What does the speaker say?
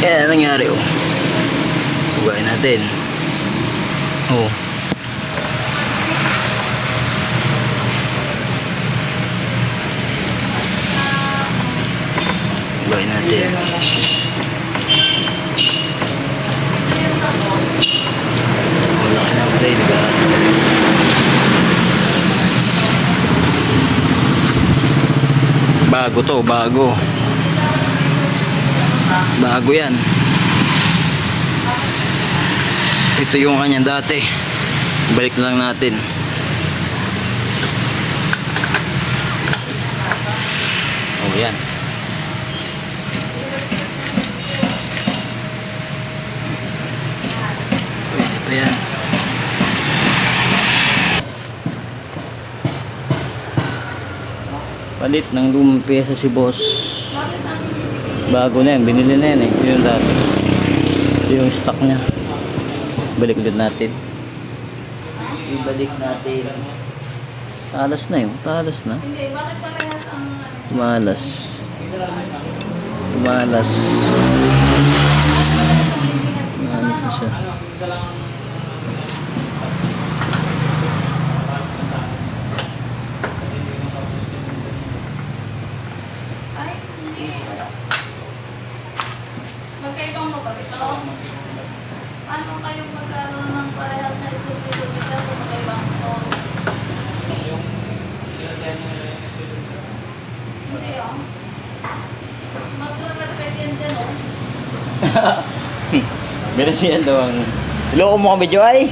Kaya nangyari oh. Hugain natin. Oh. Hugain natin. Wala ka ng play, diba? Bago to, bago. Bago yan. Ito yung kanyang dati. Balik na lang natin. Oh, yan. Pwede pa yan. Palit ng lumang pyesa si boss. Bago na yan, binili na yan eh. Yun yung dati. Ito yung stock nya. Balik ulit natin. Ibalik natin. Talas na yun. Talas na. Hindi, bakit parehas ang... Tumalas. Tumalas. Tumalas na siya. Ay, hindi. Magkaibang motor ito. Paano kayong magkaroon ng parehas na estupidyo sila kung magkaibang motor? Hindi ah. Magre-repet yan din oh. Meron siya daw ang... Iloko mo kami, Joy!